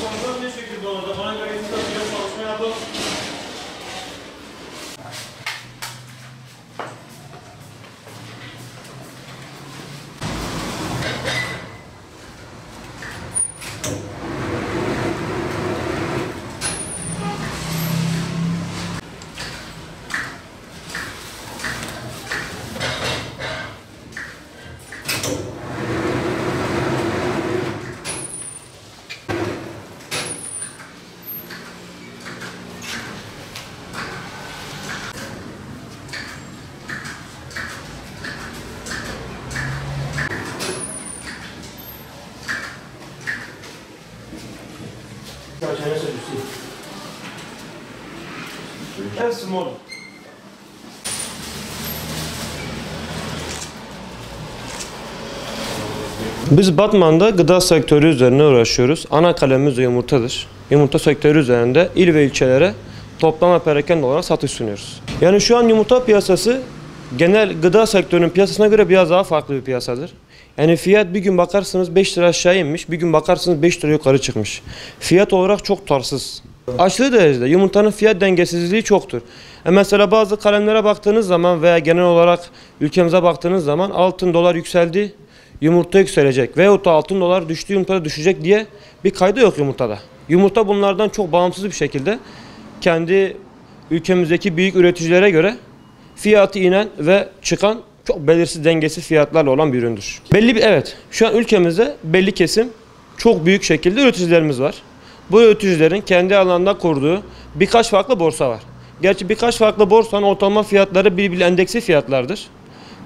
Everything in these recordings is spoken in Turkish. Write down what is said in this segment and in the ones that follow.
kontrol ne şekilde olacak? Bana göre bir çalışma yapalım. Hepsi mor. Biz Batman'da gıda sektörü üzerine uğraşıyoruz. Ana kalemimiz yumurtadır. Yumurta sektörü üzerinde il ve ilçelere toplama perakende olarak satış sunuyoruz. Yani şu an yumurta piyasası genel gıda sektörünün piyasasına göre biraz daha farklı bir piyasadır. Yani fiyat bir gün bakarsınız 5 lira aşağı inmiş, bir gün bakarsınız 5 lira yukarı çıkmış. Fiyat olarak çok tarsız. Aşırı derecede yumurtanın fiyat dengesizliği çoktur. Mesela bazı kalemlere baktığınız zaman veya genel olarak ülkemize baktığınız zaman altın dolar yükseldi, yumurta yükselecek veyahut da altın dolar düştü, yumurta düşecek diye bir kaydı yok yumurtada. Yumurta bunlardan çok bağımsız bir şekilde kendi ülkemizdeki büyük üreticilere göre fiyatı inen ve çıkan çok belirsiz dengesiz fiyatlarla olan bir üründür. Evet, şu an ülkemizde belli kesim çok büyük şekilde üreticilerimiz var. Bu üreticilerin kendi alanında kurduğu birkaç farklı borsa var. Gerçi birkaç farklı borsanın ortalama fiyatları birbiriyle endeksi fiyatlardır.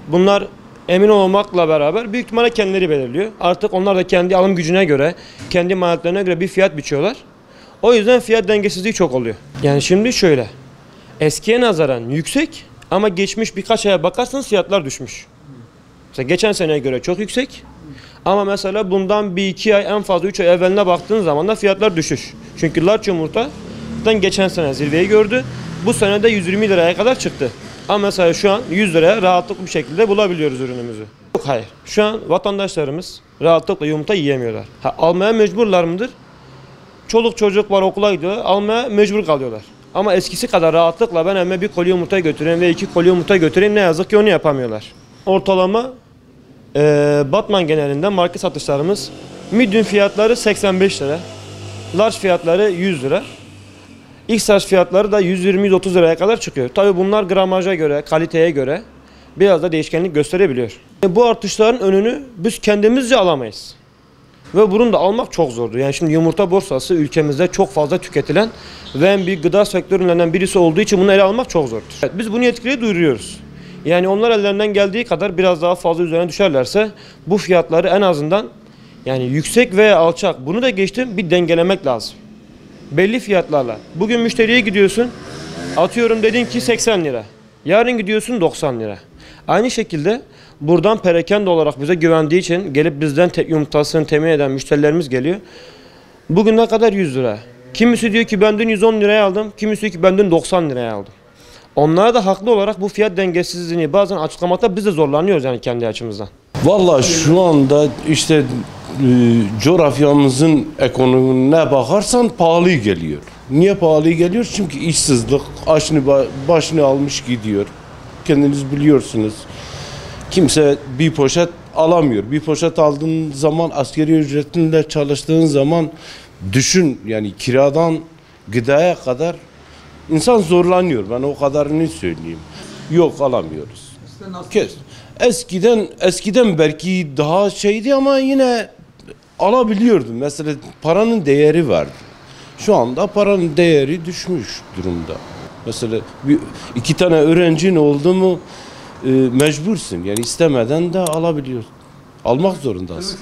Bunlar emin olmakla beraber büyük ihtimalle kendileri belirliyor. Artık onlar da kendi alım gücüne göre, kendi maliyetlerine göre bir fiyat biçiyorlar. O yüzden fiyat dengesizliği çok oluyor. Yani şimdi şöyle, eskiye nazaran yüksek ama geçmiş birkaç aya bakarsanız fiyatlar düşmüş. Mesela geçen seneye göre çok yüksek. Ama mesela bundan bir iki ay en fazla 3 ay evveline baktığınız zaman da fiyatlar düşüş. Çünkü large yumurtadan geçen sene zirveyi gördü. Bu sene de 120 liraya kadar çıktı. Ama mesela şu an 100 liraya rahatlıkla bir şekilde bulabiliyoruz ürünümüzü. Yok, hayır. Şu an vatandaşlarımız rahatlıkla yumurta yiyemiyorlar. Almaya mecburlar mıdır? Çoluk çocuk var, okula gidiyorlar. Almaya mecbur kalıyorlar. Ama eskisi kadar rahatlıkla ben evime bir koli yumurta götüreyim ve 2 koli yumurta götüreyim, ne yazık ki onu yapamıyorlar. Ortalama Batman genelinde market satışlarımız medium fiyatları 85 lira, large fiyatları 100 lira, XL fiyatları da 120-130 liraya kadar çıkıyor. Tabii bunlar gramaja göre, kaliteye göre biraz da değişkenlik gösterebiliyor. Bu artışların önünü biz kendimizce alamayız. Ve bunu da almak çok zordur. Yani şimdi yumurta borsası ülkemizde çok fazla tüketilen ve en büyük gıda sektöründen birisi olduğu için bunu ele almak çok zordur. Evet, biz bunu yetkiliye duyuruyoruz. Yani onlar ellerinden geldiği kadar biraz daha fazla üzerine düşerlerse bu fiyatları en azından yani yüksek veya alçak, bunu da geçtim, bir dengelemek lazım. Belli fiyatlarla. Bugün müşteriye gidiyorsun, atıyorum dedin ki 80 lira. Yarın gidiyorsun 90 lira. Aynı şekilde buradan perakende olarak bize güvendiği için gelip bizden yumurtasını temin eden müşterilerimiz geliyor. Bugün ne kadar 100 lira. Kimisi diyor ki ben dün 110 liraya aldım, kimisi diyor ki ben dün 90 liraya aldım. Onlar da haklı olarak bu fiyat dengesizliğini bazen açıklamakta biz de zorlanıyoruz yani kendi açımızdan. Vallahi şu anda işte coğrafyamızın ekonomine bakarsan pahalı geliyor. Niye pahalı geliyor? Çünkü işsizlik başını almış gidiyor. Kendiniz biliyorsunuz. Kimse bir poşet alamıyor. Bir poşet aldığın zaman asgari ücretinle çalıştığın zaman düşün, yani kiradan gıdaya kadar insan zorlanıyor. Ben o kadarını söyleyeyim. Yok, alamıyoruz. Kes. Eskiden belki daha şeydi ama yine alabiliyordum. Mesela paranın değeri vardı. Şu anda paranın değeri düşmüş durumda. Mesela iki tane öğrencin oldu mu mecbursun. Yani istemeden de alabiliyorsun. Almak zorundasın.